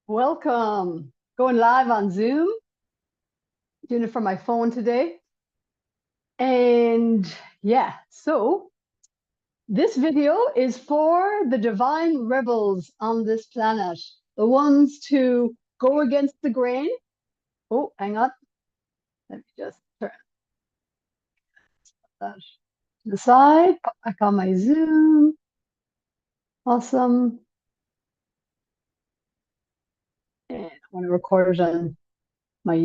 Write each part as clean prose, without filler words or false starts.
Welcome. Going live on Zoom, doing it from my phone today. And yeah, so this video is for the divine rebels on this planet, the ones to go against the grain. Oh, hang on. Let me just turn that to the side, put back on my Zoom. Awesome. And I want to record it on my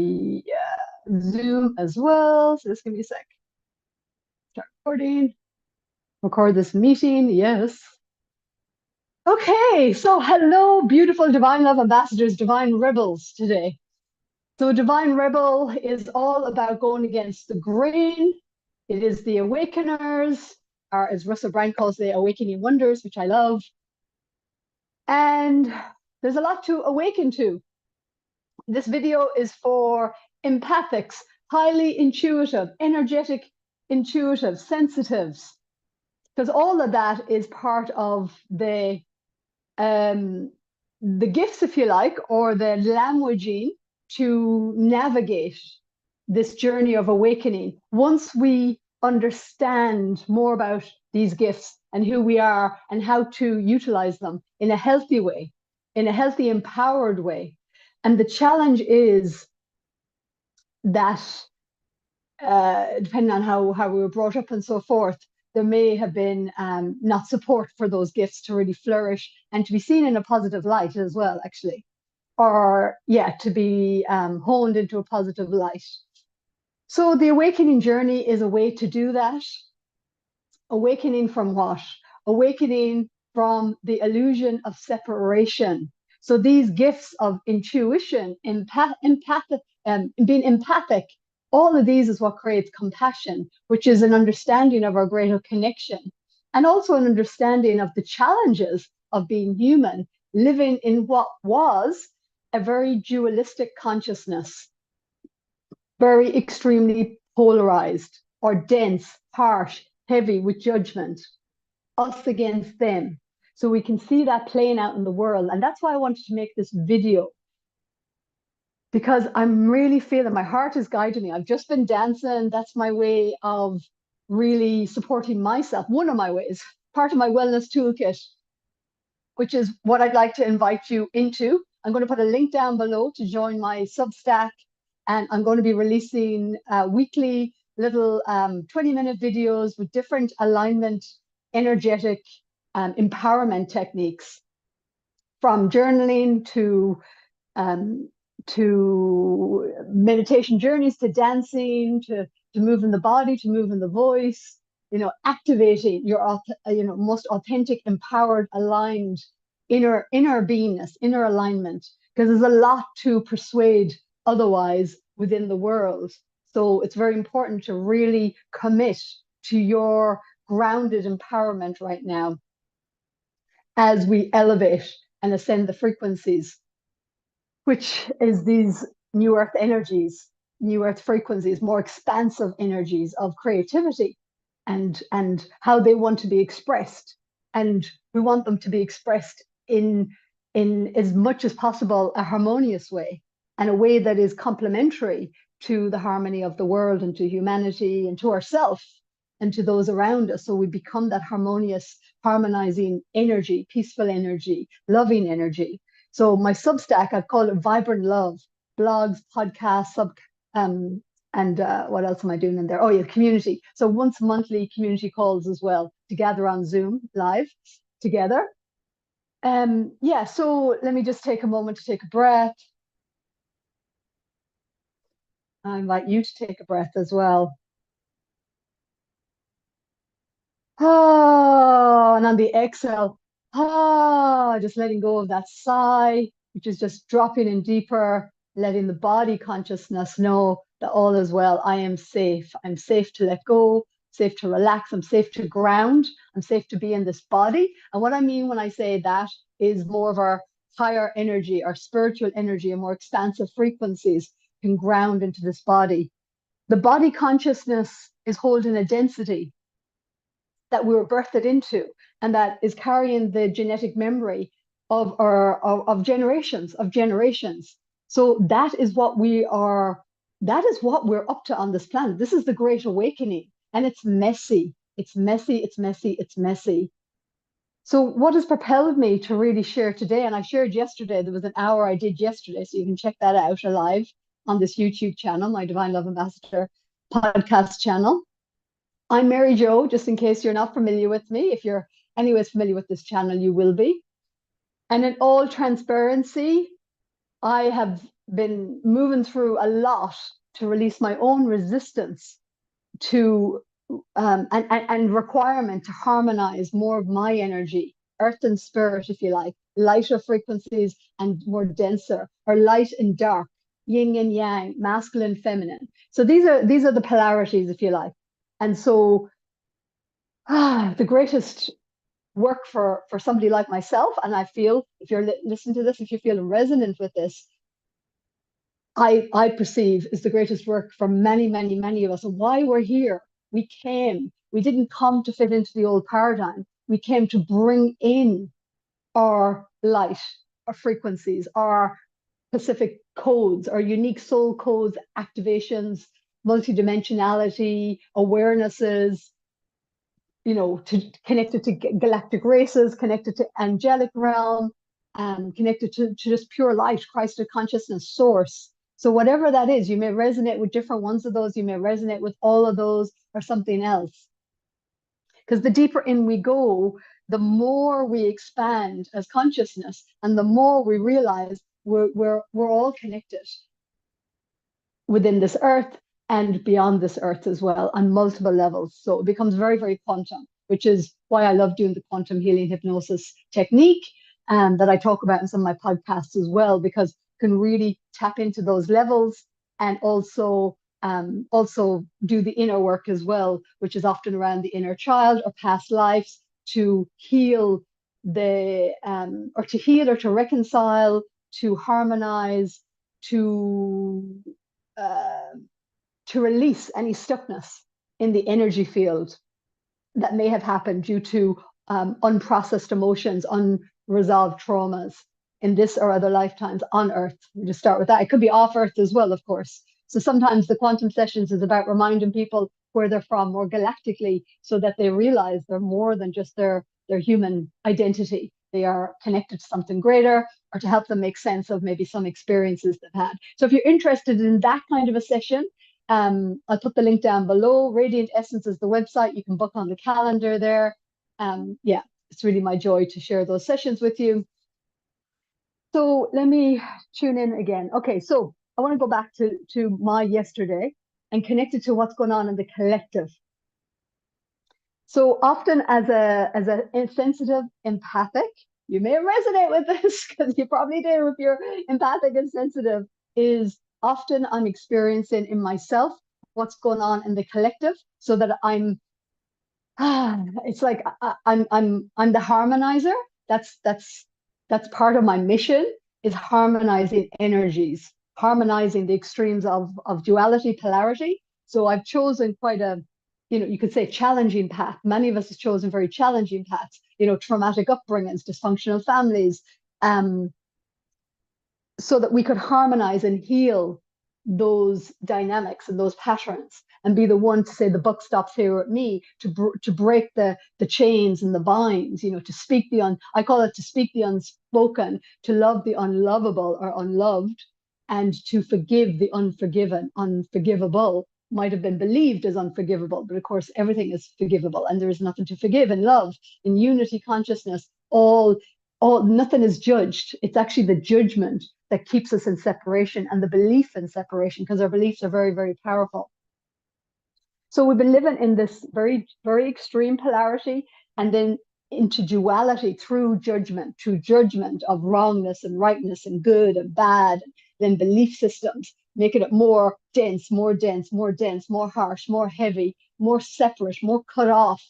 Zoom as well. So just give me a sec. Start recording. Record this meeting, yes. Okay, so hello, beautiful divine love ambassadors, divine rebels today. So divine rebel is all about going against the grain. It is the awakeners, or as Russell Brand calls the awakening wonders, which I love. And there's a lot to awaken to. This video is for empathics, highly intuitive, energetic, intuitive, sensitives, because all of that is part of the gifts, if you like, or the languaging to navigate this journey of awakening. Once we understand more about these gifts and who we are and how to utilize them in a healthy way, in a healthy, empowered way. And the challenge is that, depending on how we were brought up and so forth, there may have been not support for those gifts to really flourish and to be seen in a positive light as well, actually, or yeah, to be honed into a positive light. So the awakening journey is a way to do that. Awakening from what? Awakening from the illusion of separation. So these gifts of intuition, being empathic, all of these is what creates compassion, which is an understanding of our greater connection, and also an understanding of the challenges of being human, living in what was a very dualistic consciousness, very extremely polarized or dense, harsh, heavy with judgment, us against them. So we can see that playing out in the world. And that's why I wanted to make this video, because I'm really feeling my heart is guiding me. I've just been dancing. That's my way of really supporting myself. One of my ways, part of my wellness toolkit, which is what I'd like to invite you into. I'm going to put a link down below to join my Substack. And I'm going to be releasing weekly little 20-minute videos with different alignment, energetic empowerment techniques, from journaling to meditation journeys, to dancing, to moving the body, to moving the voice, activating your most authentic, empowered, aligned inner beingness, inner alignment, because there's a lot to persuade otherwise within the world. So it's very important to really commit to your grounded empowerment right now as we elevate and ascend the frequencies, which is these new earth energies, new earth frequencies, more expansive energies of creativity and how they want to be expressed. And we want them to be expressed in as much as possible a harmonious way, and a way that is complementary to the harmony of the world and to humanity and to ourselves and to those around us. So we become that harmonious, harmonizing energy, peaceful energy, loving energy. So my Substack, I've called it Vibrant Love, blogs, podcasts, and what else am I doing in there? Oh yeah, community. So once monthly community calls as well, to gather on Zoom live together. Yeah, so let me just take a moment to take a breath. I invite you to take a breath as well. Oh, and on the exhale, just letting go of that sigh, which is just dropping in deeper, letting the body consciousness know that all is well. I am safe. I'm safe to let go, safe to relax. I'm safe to ground. I'm safe to be in this body. And what I mean when I say that is more of our higher energy, our spiritual energy, and more expansive frequencies can ground into this body. The body consciousness is holding a density that we were birthed into, and that is carrying the genetic memory of generations. So that is what we're up to on this planet. This is the Great Awakening, and it's messy. It's messy. It's messy. It's messy. So what has propelled me to really share today, and I shared yesterday, there was an hour I did yesterday, so you can check that out alive on this YouTube channel, my Divine Love Ambassador podcast channel. I'm Mary Jo, just in case you're not familiar with me. If you're anyways familiar with this channel, you will be. And in all transparency, I have been moving through a lot to release my own resistance to and requirement to harmonize more of my energy, earth and spirit, if you like, lighter frequencies and more denser, or light and dark, yin and yang, masculine, feminine. So these are the polarities, if you like. And so the greatest work for somebody like myself, and I feel, if you're listening to this, if you feel resonant with this, I perceive is the greatest work for many, many, many of us. And why we're here. We didn't come to fit into the old paradigm. We came to bring in our light, our frequencies, our specific codes, our unique soul codes, activations, multidimensionality, awarenesses, connected to galactic races, connected to angelic realm, connected to just pure light, Christ consciousness, source. So whatever that is, you may resonate with different ones of those, you may resonate with all of those or something else. Because the deeper in we go, the more we expand as consciousness, and the more we realize we're all connected within this earth and beyond this earth as well on multiple levels. So it becomes very, very quantum, which is why I love doing the quantum healing hypnosis technique that I talk about in some of my podcasts as well, because you can really tap into those levels and also do the inner work as well, which is often around the inner child or past lives, to heal or to reconcile, to harmonize, to release any stuckness in the energy field that may have happened due to unprocessed emotions, unresolved traumas in this or other lifetimes on Earth. We just start with that. It could be off Earth as well, of course. So sometimes the quantum sessions is about reminding people where they're from more galactically, so that they realize they're more than just their human identity. They are connected to something greater, or to help them make sense of maybe some experiences they've had. So if you're interested in that kind of a session, I'll put the link down below. Radiant Essence is the website. You can book on the calendar there. Yeah, it's really my joy to share those sessions with you. So let me tune in again. Okay, so I want to go back to my yesterday and connect it to what's going on in the collective. So often as a sensitive empathic, you may resonate with this because you probably do if you're empathic and sensitive, is often I'm experiencing in myself what's going on in the collective, so that it's like I'm the harmonizer. That's part of my mission, is harmonizing energies, harmonizing the extremes of duality, polarity. So I've chosen quite a, you could say, challenging path. Many of us have chosen very challenging paths, traumatic upbringings, dysfunctional families, so that we could harmonize and heal those dynamics and those patterns, and be the one to say the buck stops here at me, to break the chains and the binds, to speak I call it to speak the unspoken, to love the unlovable or unloved, and to forgive the unforgiven. Unforgivable might have been believed as unforgivable, but of course everything is forgivable, and there is nothing to forgive in love, in unity consciousness. Nothing is judged. It's actually the judgment that keeps us in separation, and the belief in separation, because our beliefs are very, very powerful. So we've been living in this very, very extreme polarity, and then into duality through judgment of wrongness and rightness and good and bad. Then belief systems, making it more dense, more dense, more dense, more harsh, more heavy, more separate, more cut off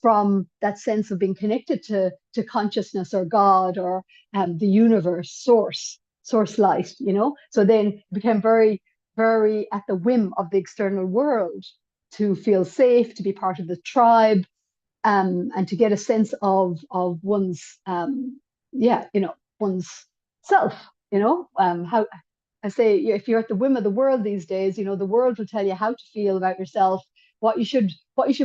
from that sense of being connected to consciousness or God or the universe, source light, So then it became very, very at the whim of the external world to feel safe, to be part of the tribe, and to get a sense of one's, one's self. How I say, if you're at the whim of the world these days, the world will tell you how to feel about yourself, what you should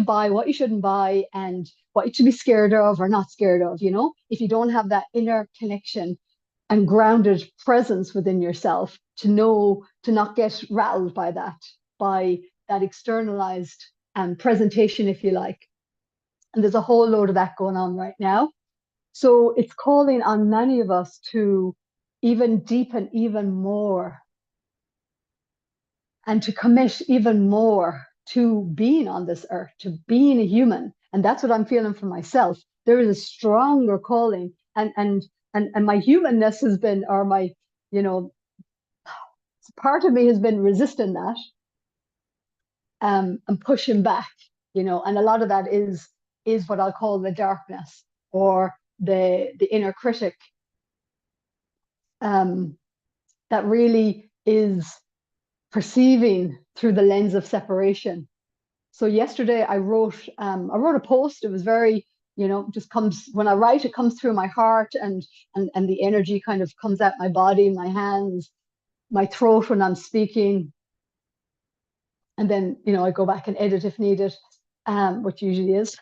buy, what you shouldn't buy, and what you should be scared of or not scared of. If you don't have that inner connection and grounded presence within yourself to know to not get rattled by that externalized presentation, if you like. And there's a whole load of that going on right now. So it's calling on many of us to even deepen even more and to commit even more to being on this earth, to being a human. And that's what I'm feeling for myself. There is a stronger calling, and my humanness has been, or my, part of me has been resisting that, and pushing back, and a lot of that is what I'll call the darkness, or the inner critic, that really is perceiving through the lens of separation. So yesterday I wrote a post. It was very, just comes when I write, it comes through my heart, and the energy kind of comes out my body, my hands, my throat when I'm speaking. And then, I go back and edit if needed, which usually is.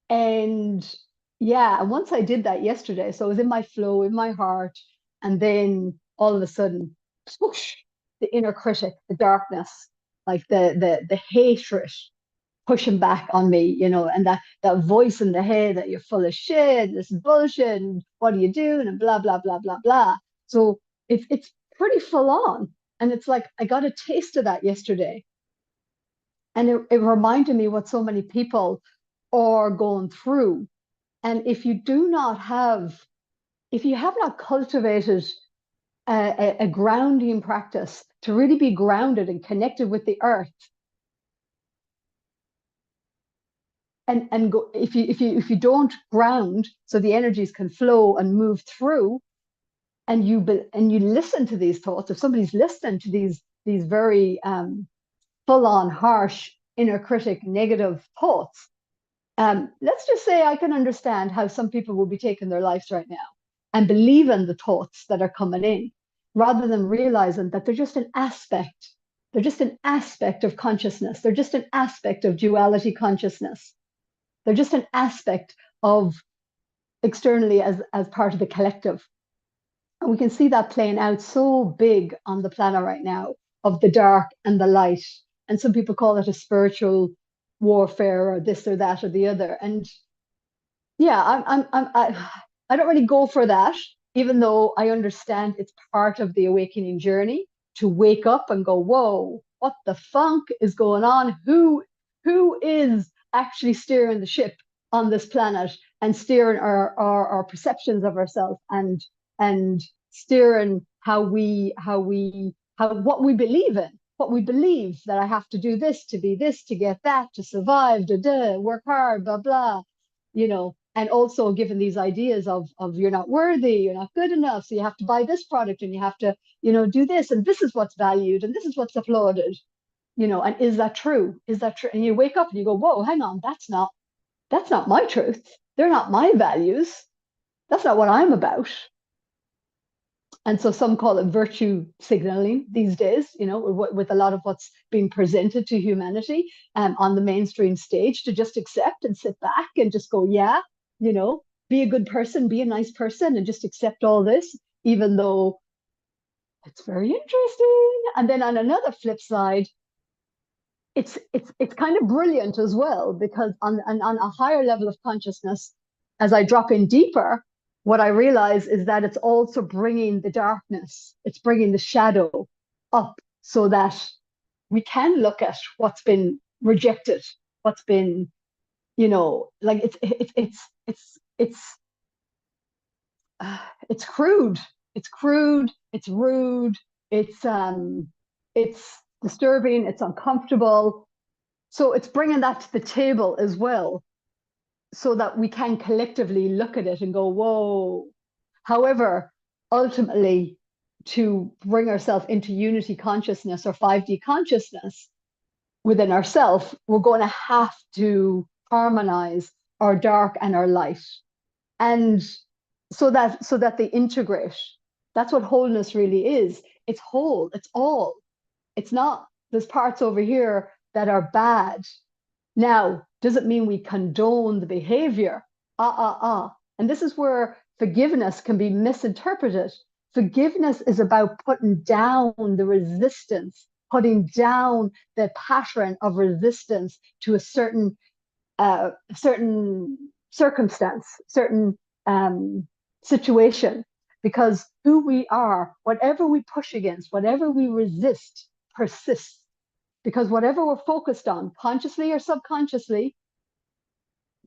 And yeah, once I did that yesterday, so I was in my flow, in my heart, and then all of a sudden, swoosh, the inner critic, the darkness, like the hatred pushing back on me, and that voice in the head that you're full of shit, this bullshit, and what are you doing, and blah blah blah blah blah. So it's pretty full on, and it's like I got a taste of that yesterday, and it reminded me what so many people are going through. And if you have not cultivated a grounding practice to really be grounded and connected with the earth, and go, if you don't ground so the energies can flow and move through, and you listen to these thoughts, if somebody's listening to these very full on harsh inner critic negative thoughts, let's just say I can understand how some people will be taking their lives right now and believe in the thoughts that are coming in, rather than realizing that they're just an aspect. They're just an aspect of consciousness. They're just an aspect of duality consciousness. They're just an aspect of externally as part of the collective. And we can see that playing out so big on the planet right now, of the dark and the light. And some people call it a spiritual warfare, or this or that or the other. And yeah, I don't really go for that, even though I understand it's part of the awakening journey to wake up and go, whoa, what the funk is going on? Who is actually steering the ship on this planet, and steering our perceptions of ourselves, and steering what we believe in, what we believe, that I have to do this to be this, to get that, to survive, work hard, blah blah, and also given these ideas of you're not worthy, you're not good enough, so you have to buy this product, and you have to do this, and this is what's valued, and this is what's applauded, and is that true? And you wake up and you go, whoa, hang on, that's not my truth. They're not my values. That's not what I'm about. And so some call it virtue signaling these days, with a lot of what's being presented to humanity on the mainstream stage, to just accept and sit back and just go, yeah, be a good person, be a nice person, and just accept all this, even though it's very interesting. And then on another flip side, it's kind of brilliant as well, because on a higher level of consciousness, as I drop in deeper, what I realize is that it's also bringing the darkness, it's bringing the shadow up, so that we can look at what's been rejected, what's been, like it's crude, it's rude, it's disturbing, it's uncomfortable. So it's bringing that to the table as well, so that we can collectively look at it and go, whoa. However, ultimately, to bring ourselves into unity consciousness, or 5D consciousness within ourselves, we're going to have to harmonize our dark and our light, and so that they integrate. That's what wholeness really is. It's whole. It's all. It's not, there's parts over here that are bad. Now, does it mean we condone the behavior? And this is where forgiveness can be misinterpreted. Forgiveness is about putting down the resistance, putting down the pattern of resistance to a certain circumstance, certain situation. Because who we are, whatever we push against, whatever we resist, persists. Because whatever we're focused on, consciously or subconsciously,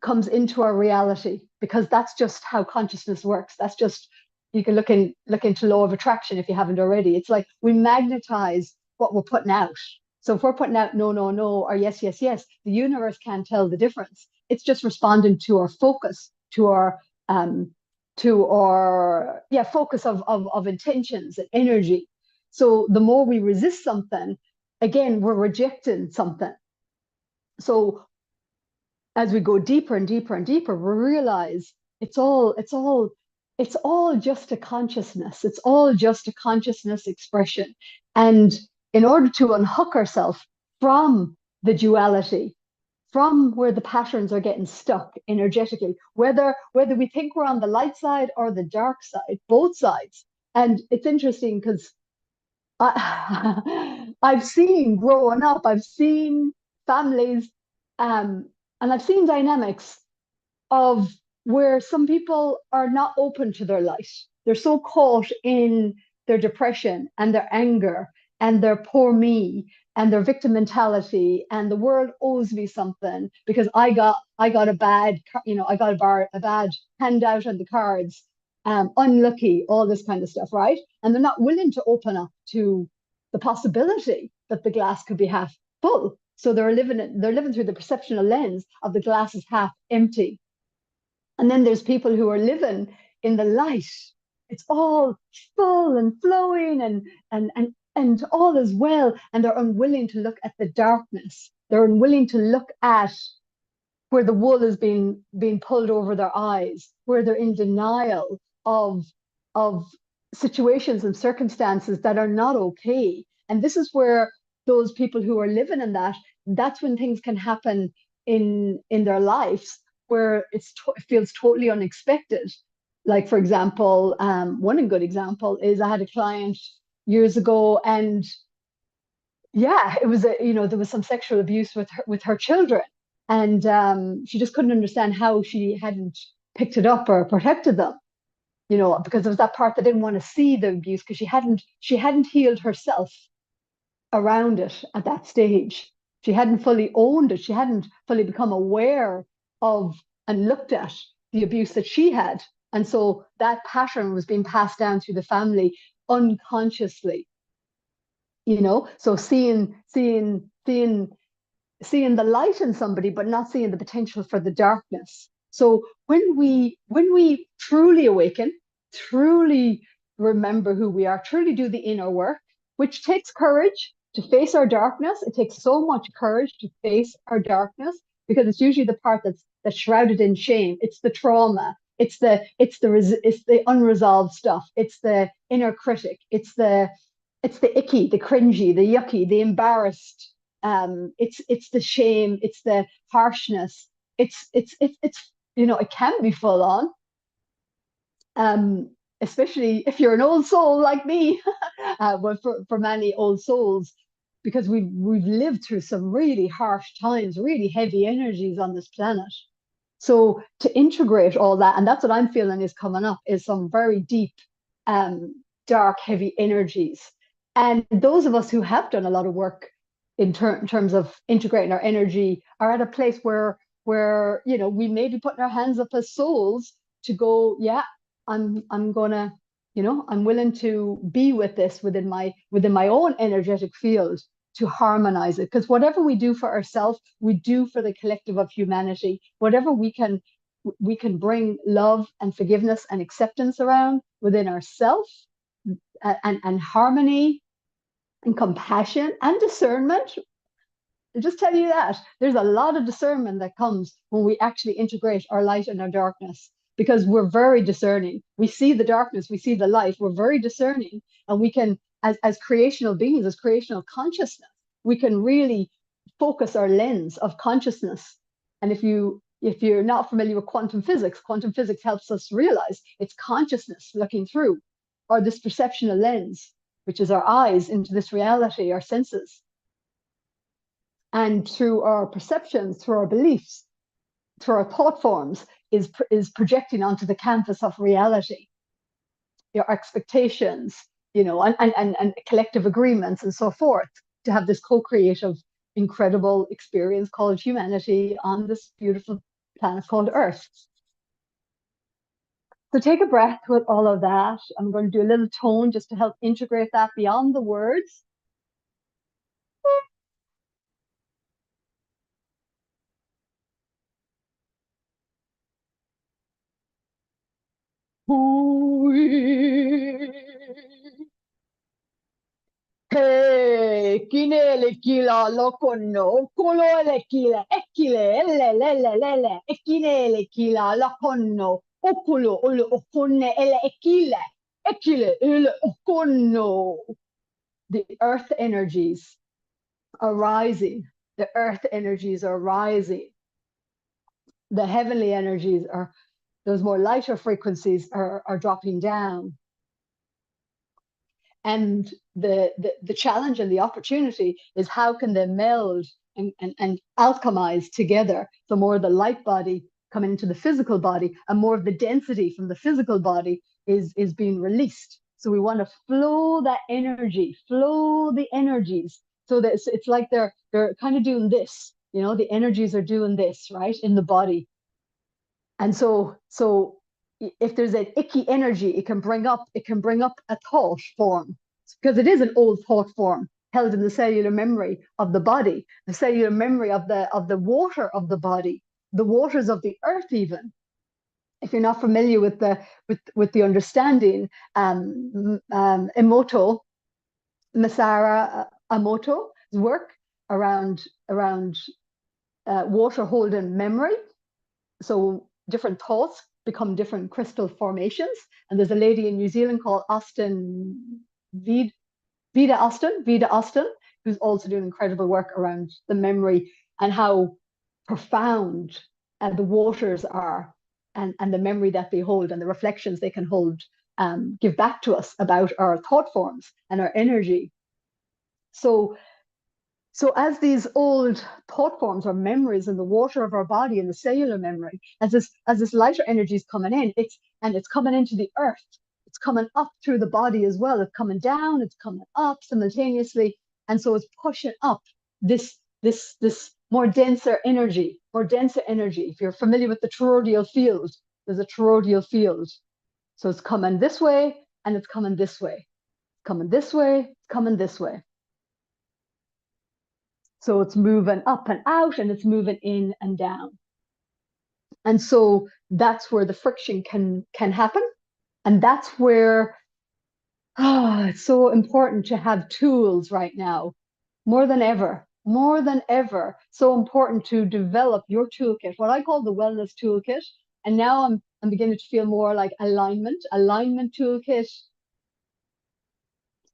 comes into our reality. Because that's just how consciousness works. That's just, you can look into law of attraction if you haven't already. It's like we magnetize what we're putting out. So if we're putting out no, no, no, or yes, yes, yes, the universe can't tell the difference. It's just responding to our focus, to our focus of intentions and energy. So the more we resist something, again, we're rejecting something. So as we go deeper and deeper and deeper, we realize it's all just a consciousness. It's all just a consciousness expression. And in order to unhook ourselves from the duality, from where the patterns are getting stuck energetically, whether we think we're on the light side or the dark side, both sides. And it's interesting because I've seen growing up, I've seen families, and I've seen dynamics of where some people are not open to their light. They're so caught in their depression and their anger and their poor me and their victim mentality and the world owes me something because I got a bad, I got a bad handout on the cards, unlucky, all this kind of stuff, right? And they're not willing to open up to the possibility that the glass could be half full. So they're living through the perceptual lens of the glass is half empty. And then there's people who are living in the light. It's all full and flowing and all is well. And they're unwilling to look at the darkness. They're unwilling to look at where the wool is being pulled over their eyes, where they're in denial of situations and circumstances that are not okay. And this is where those people who are living in that's when things can happen in their lives where it feels totally unexpected. Like, for example, one good example is I had a client years ago, and it was there was some sexual abuse with her children, and she just couldn't understand how she hadn't picked it up or protected them, because there was that part that didn't want to see the abuse because she hadn't healed herself around it at that stage. She hadn't fully owned it. She hadn't fully become aware of and looked at the abuse that she had. And so that pattern was being passed down through the family unconsciously. So seeing the light in somebody, but not seeing the potential for the darkness. So when we truly awaken, truly remember who we are, truly do the inner work, which takes courage to face our darkness. It takes so much courage to face our darkness because it's usually the part that's shrouded in shame. It's the trauma. It's the unresolved stuff. It's the inner critic. It's the icky, the cringy, the yucky, the embarrassed. It's the shame. It's the harshness. It's it can be full on. Especially if you're an old soul like me, well, for many old souls, because we've lived through some really harsh times, really heavy energies on this planet. So to integrate all that, and that's what I'm feeling is coming up, is some very deep, dark, heavy energies. And those of us who have done a lot of work in terms of integrating our energy are at a place where we may be putting our hands up as souls to go, I'm gonna, I'm willing to be with this within my own energetic field to harmonize it. Because whatever we do for ourselves, we do for the collective of humanity. Whatever we can bring love and forgiveness and acceptance around within ourselves, and harmony and compassion and discernment. I'll just tell you that there's a lot of discernment that comes when we actually integrate our light and our darkness, because we're very discerning. We see the darkness, we see the light, we're very discerning, and we can, as creational beings, as creational consciousness, we can really focus our lens of consciousness. And if you're not familiar with quantum physics helps us realize it's consciousness looking through, or this perceptual lens, which is our eyes into this reality, our senses. And through our perceptions, through our beliefs, through our thought forms, is projecting onto the canvas of reality. Your expectations, and collective agreements and so forth, to have this co-creative, incredible experience called humanity on this beautiful planet called Earth. So take a breath with all of that. I'm going to do a little tone just to help integrate that beyond the words. Kinele kila lokono, kolole kila, ekile, lele, ekinele kila lokono, okulo, ulu, okone, ele, ekile, ele, okono. The earth energies are rising. The earth energies are rising. The heavenly energies are, those more lighter frequencies are dropping down. And the challenge and the opportunity is how can they meld and alchemize together. So more of the light body coming into the physical body, and more of the density from the physical body is being released. So we want to flow that energy, flow the energies, so that it's like they're kind of doing this, the energies are doing this, right, in the body. And so if there's an icky energy, it can bring up a thought form, because it is an old thought form held in the cellular memory of the body, the cellular memory of the water of the body, the waters of the earth. Even if you're not familiar with the understanding, Emoto, Masara Emoto's work around water holding memory. So different thoughts become different crystal formations. And there's a lady in New Zealand called Vida Austin, who's also doing incredible work around the memory and how profound the waters are, and the memory that they hold and the reflections they can hold, give back to us about our thought forms and our energy. So as these old thought forms or memories in the water of our body, in the cellular memory, as this lighter energy is coming in, it's coming into the earth. It's coming up through the body as well. It's coming down, it's coming up simultaneously. And so it's pushing up this more denser energy. If you're familiar with the toroidal field, there's a toroidal field. So it's coming this way and it's coming this way. Coming this way, coming this way. So it's moving up and out, and it's moving in and down. And so that's where the friction can happen. And that's where it's so important to have tools right now, more than ever. So important to develop your toolkit, what I call the wellness toolkit. And now I'm beginning to feel more like alignment toolkit,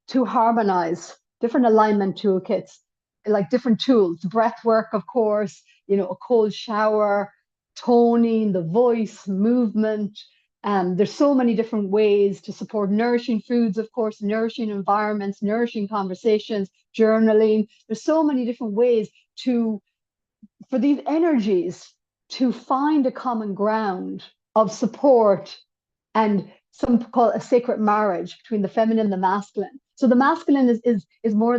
to harmonize different alignment toolkits, like different tools, breath work, of course, a cold shower, toning the voice, movement. There's so many different ways to support nourishing foods, of course, nourishing environments, nourishing conversations, journaling. There's so many different ways for these energies to find a common ground of support, and some call it a sacred marriage between the feminine and the masculine. So the masculine is more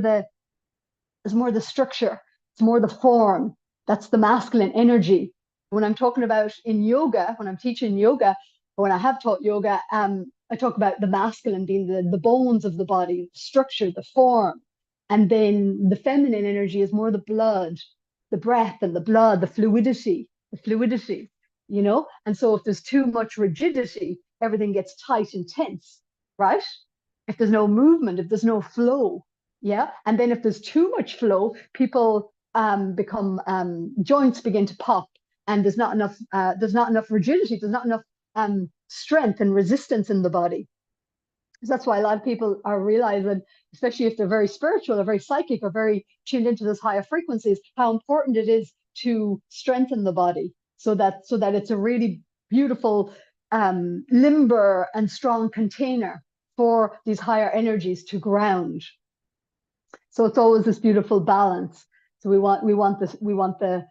the structure, it's more the form. That's the masculine energy. When I'm talking about in yoga, when I'm teaching yoga, when I have taught yoga, I talk about the masculine being the bones of the body, the structure, the form. And then the feminine energy is more the blood, the breath and the blood, the fluidity, And so if there's too much rigidity, everything gets tight and tense, right? If there's no movement, if there's no flow, yeah. And then if there's too much flow, people become joints begin to pop, and there's not enough rigidity, there's not enough strength and resistance in the body. So that's why a lot of people are realizing, especially if they're very spiritual or very psychic or very tuned into those higher frequencies, how important it is to strengthen the body so that it's a really beautiful, limber and strong container for these higher energies to ground. So it's always this beautiful balance. So we want the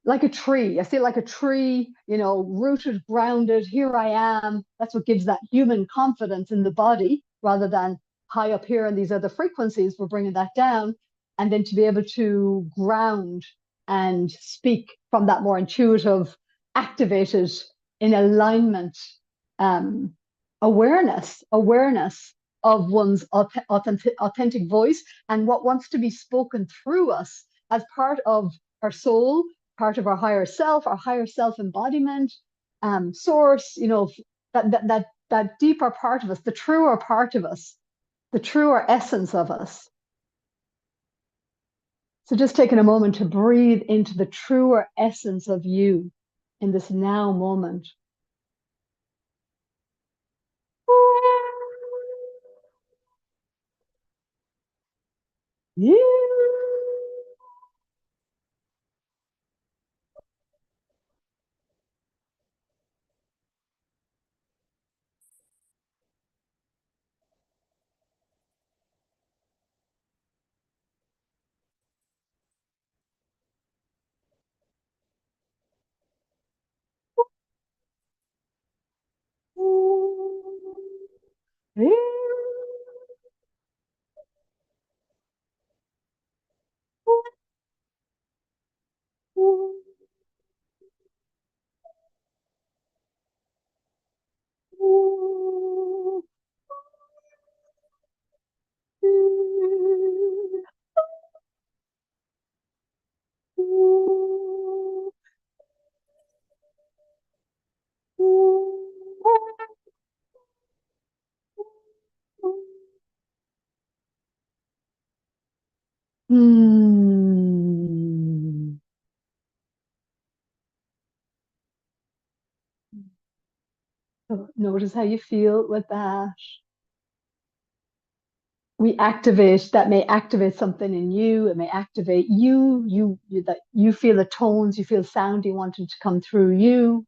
like a tree. I feel like a tree, you know, rooted, grounded. Here I am. That's what gives that human confidence in the body, rather than high up here in these other frequencies. We're bringing that down, and then to be able to ground and speak from that more intuitive, activated, in alignment, um, awareness of one's authentic voice and what wants to be spoken through us as part of our soul, part of our higher self embodiment, source, you know, that deeper part of us, the truer part of us, the truer essence of us. So just taking a moment to breathe into the truer essence of you in this now moment. Yeah. Hmm. So notice how you feel with that. We activate that may activate something in you. It may activate you that you feel the tones, you feel sound you wanted to come through you.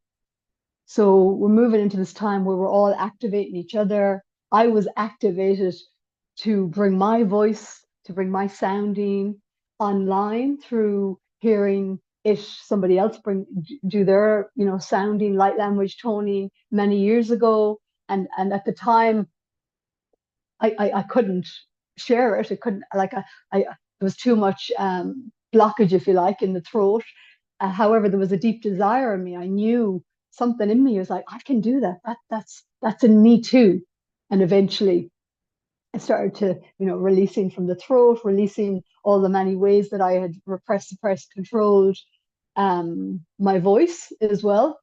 So we're moving into this time where we're all activating each other. I was activated to bring my voice, to bring my sounding online through hearing it somebody else do their, you know, sounding, light language, toning many years ago. And at the time I couldn't share it. It couldn't like there was too much blockage, if you like, in the throat. However, there was a deep desire in me. I knew something in me was like, I can do that. That's in me too. And eventually, I started to, you know, releasing from the throat, releasing all the many ways that I had repressed, suppressed, controlled my voice as well,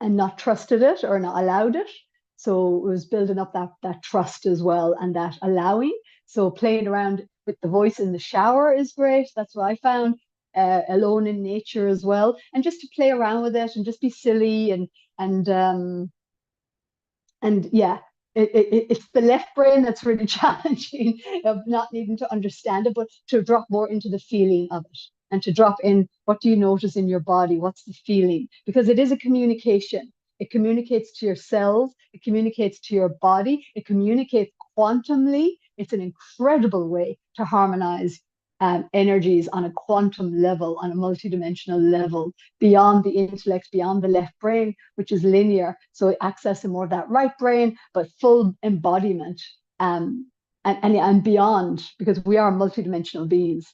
and not trusted it or not allowed it. So it was building up that trust as well and that allowing. So playing around with the voice in the shower is great. That's what I found. Alone in nature as well, and just to play around with it and just be silly and and yeah, it's the left brain that's really challenging of not needing to understand it, but to drop more into the feeling of it and to drop in what do you notice in your body? What's the feeling? Because it is a communication. It communicates to your cells, it communicates to your body, it communicates quantumly. It's an incredible way to harmonize energies on a quantum level, on a multidimensional level, beyond the intellect, beyond the left brain, which is linear. So accessing more of that right brain, but full embodiment, and beyond, because we are multidimensional beings.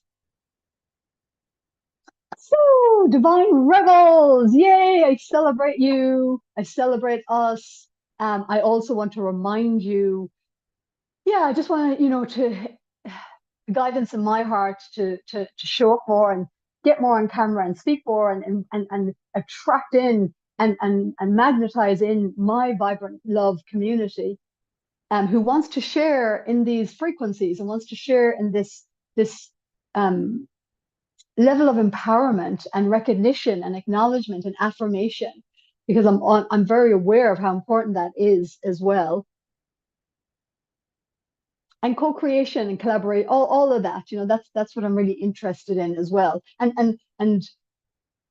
So, divine rebels, yay! I celebrate you. I celebrate us. I also want to remind you, yeah, I just want to, you know, to guidance in my heart to show up more and get more on camera and speak more and attract in and magnetize in my vibrant love community, who wants to share in these frequencies and wants to share in this um, level of empowerment and recognition and acknowledgement and affirmation, because I'm very aware of how important that is as well. And co-creation and collaborate, all of that, that's what I'm really interested in as well. And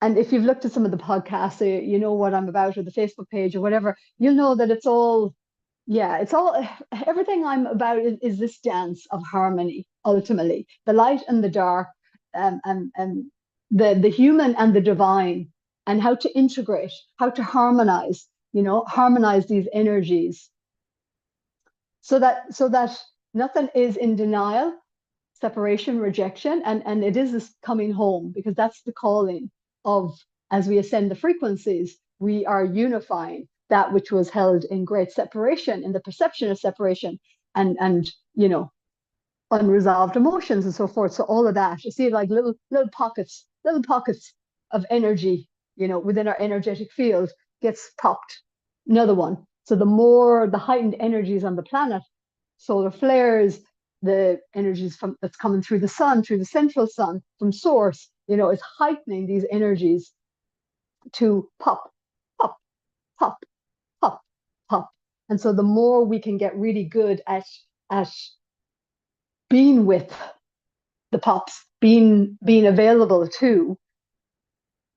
if you've looked at some of the podcasts, you know what I'm about, or the Facebook page or whatever, you'll know that it's all, everything I'm about is this dance of harmony, ultimately, the light and the dark, and the human and the divine, and how to integrate, how to harmonize, harmonize these energies, so that nothing is in denial, separation, rejection, and it is this coming home, because that's the calling of, as we ascend the frequencies, we are unifying that which was held in great separation, in the perception of separation, and unresolved emotions and so forth. So all of that, you see, like little pockets of energy, within our energetic field, gets popped. Another one. So the heightened energies on the planet, solar flares, the energies that's coming through the sun, through the central sun, from source, is heightening these energies to pop, pop, pop, pop, pop. And so the more we can get really good at being with the pops, being available to,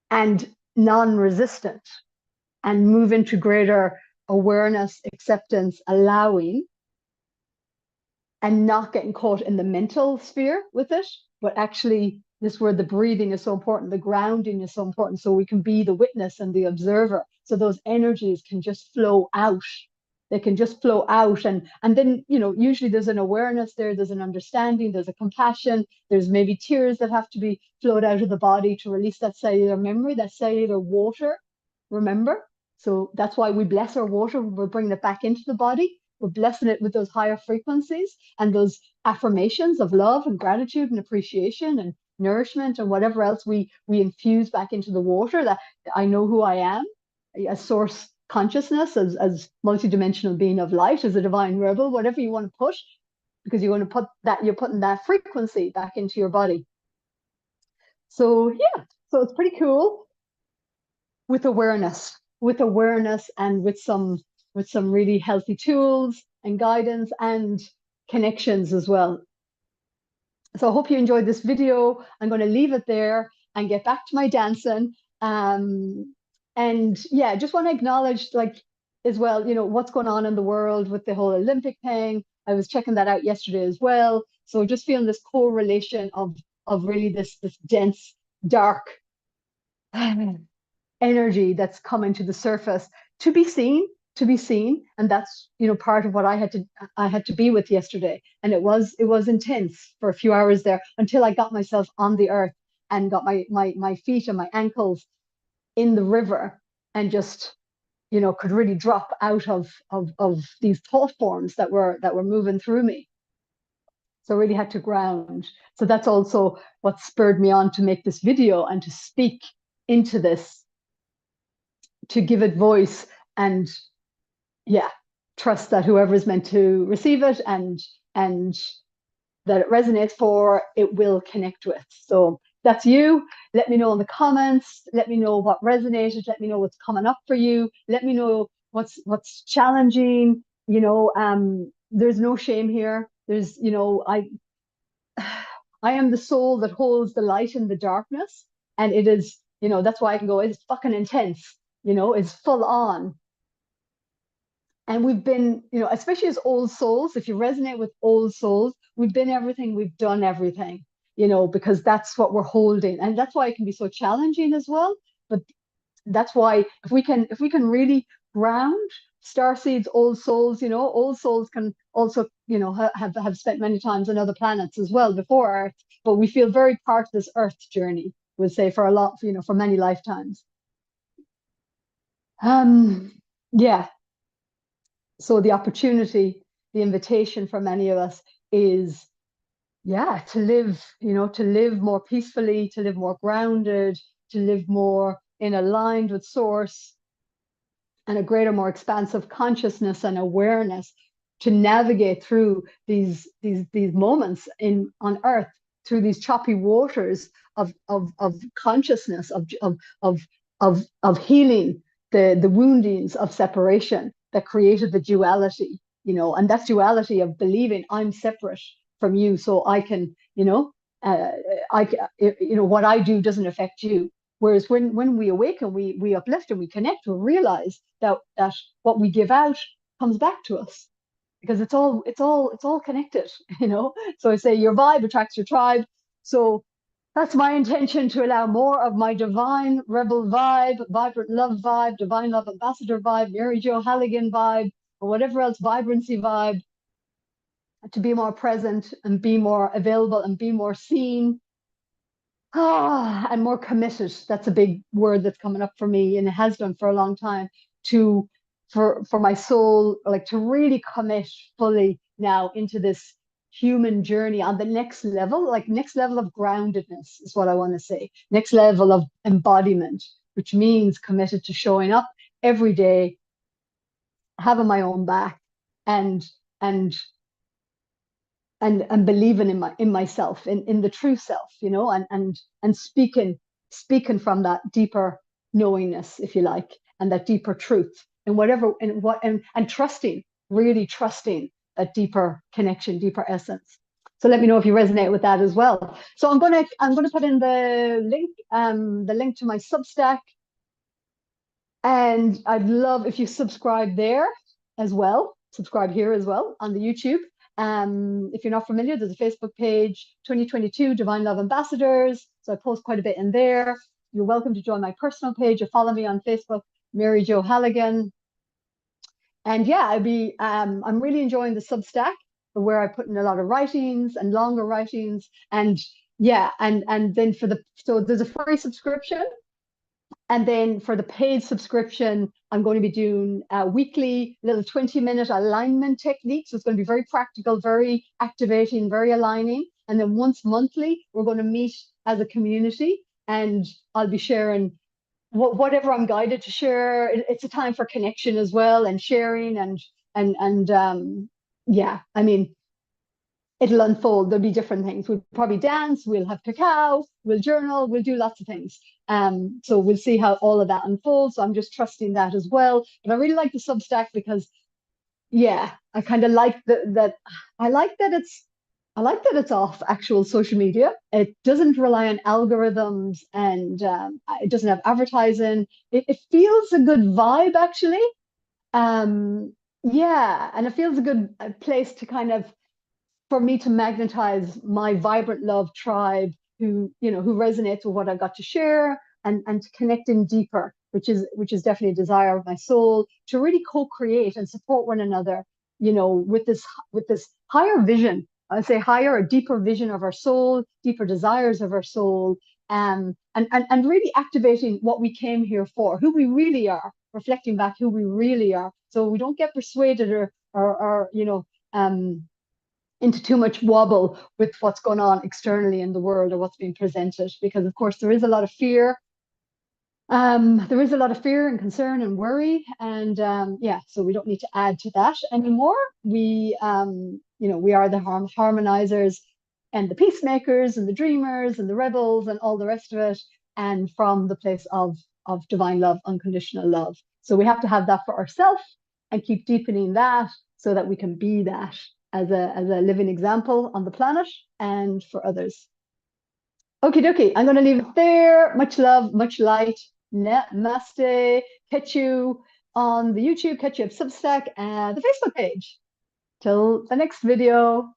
and non-resistant, and move into greater awareness, acceptance, allowing, and not getting caught in the mental sphere with it, but actually, this where the breathing is so important, the grounding is so important, so we can be the witness and the observer. So those energies can just flow out. They can just flow out, and then usually there's an awareness there's an understanding, there's a compassion, there's maybe tears that have to be flowed out of the body to release that cellular memory, that cellular water. Remember, so that's why we bless our water. We're bringing it back into the body. We're blessing it with those higher frequencies and those affirmations of love and gratitude and appreciation and nourishment and whatever else we infuse back into the water. That I know who I am, a source consciousness, as multidimensional being of light, as a divine rebel, whatever you want to put, because you want to put that, you're putting that frequency back into your body. So so it's pretty cool, with awareness, and with some really healthy tools and guidance and connections as well. So I hope you enjoyed this video. I'm going to leave it there and get back to my dancing. And yeah, just want to acknowledge, like, as well, what's going on in the world with the whole Olympic thing. I was checking that out yesterday as well. So just feeling this correlation of really this dense, dark energy that's coming to the surface to be seen, and that's part of what I had to be with yesterday. And it was intense for a few hours there, until I got myself on the earth and got my feet and my ankles in the river, and just could really drop out of these thought forms that were moving through me. So I really had to ground. So that's also what spurred me on to make this video and to speak into this, to give it voice, and trust that whoever's meant to receive it and that it resonates for, it will connect with. So that's you. Let me know in the comments. Let me know what resonated. Let me know what's coming up for you. Let me know what's challenging. There's no shame here. There's, I am the soul that holds the light in the darkness, and it is, that's why I can go, it's fucking intense. It's full on. And we've been, especially as old souls, if you resonate with old souls, we've been everything, we've done everything, because that's what we're holding. And that's why it can be so challenging as well. But that's why if we can really ground starseeds, old souls, old souls can also, have spent many times on other planets as well before Earth, but we feel very part of this Earth journey, we'll say, for a lot, for many lifetimes. Yeah. So the opportunity, the invitation for many of us is, to live more peacefully, to live more grounded, to live more aligned with source, and a greater, more expansive consciousness and awareness, to navigate through these moments on Earth through these choppy waters of consciousness, of healing the woundings of separation that created the duality, and that duality of believing I'm separate from you, so I can, uh, what I do doesn't affect you. Whereas when we awaken, we uplift and we connect, we realize that what we give out comes back to us, because it's all connected, So I say your vibe attracts your tribe. So that's my intention, to allow more of my divine rebel vibe, vibrant love vibe, divine love ambassador vibe, Mary Jo Halligan vibe, or whatever else vibrancy vibe, to be more present and be more available and be more seen. And more committed. That's a big word that's coming up for me, and it has done for a long time, to for my soul, like, to really commit fully now into this human journey on the next level, like next level of groundedness is what I want to say. Next level of embodiment, which means committed to showing up every day, having my own back, and and and believing in myself, in the true self, and speaking from that deeper knowingness, if you like, and that deeper truth, and whatever, and trusting, really trusting that deeper connection, deeper essence. So let me know if you resonate with that as well. So I'm gonna put in the link to my Substack, and I'd love if you subscribe there as well. Subscribe here as well on the YouTube. If you're not familiar, there's a Facebook page, 2022 Divine Love Ambassadors. So I post quite a bit in there. You're welcome to join my personal page or follow me on Facebook, Mary Jo Halligan. And yeah, I'm really enjoying the Substack, where I put in a lot of writings and longer writings. And yeah, and then so there's a free subscription. And then for the paid subscription, I'm going to be doing weekly little 20-minute alignment techniques. So it's going to be very practical, very activating, very aligning. And then once monthly, we're going to meet as a community, and I'll be sharing whatever I'm guided to share. It's a time for connection as well, and sharing, and yeah, I mean, it'll unfold. There'll be different things. We'll probably dance, we'll have cacao, we'll journal, we'll do lots of things. So we'll see how all of that unfolds. So I'm just trusting that as well. But I really like the Substack because, yeah, I kind of like that. I like that it's off actual social media. It doesn't rely on algorithms, and it doesn't have advertising. It feels a good vibe, actually. Yeah, and it feels a good place to kind of, for me to magnetize my vibrant love tribe, who resonates with what I got to share, and to connect in deeper, which is definitely a desire of my soul, to really co-create and support one another, with this higher vision. I say higher, a deeper vision of our soul, deeper desires of our soul, and really activating what we came here for, who we really are, reflecting back who we really are, so we don't get persuaded or into too much wobble with what's going on externally in the world, or what's being presented, because of course there is a lot of fear. There is a lot of fear and concern and worry, and yeah, so we don't need to add to that anymore. We are the harmonizers, and the peacemakers, and the dreamers, and the rebels, and all the rest of it, and from the place of divine love, unconditional love. So we have to have that for ourselves, and keep deepening that, so that we can be that as a living example on the planet and for others. Okie dokie, I'm going to leave it there. Much love, much light. Namaste. Catch you on the YouTube, catch you at Substack and the Facebook page. Till the next video.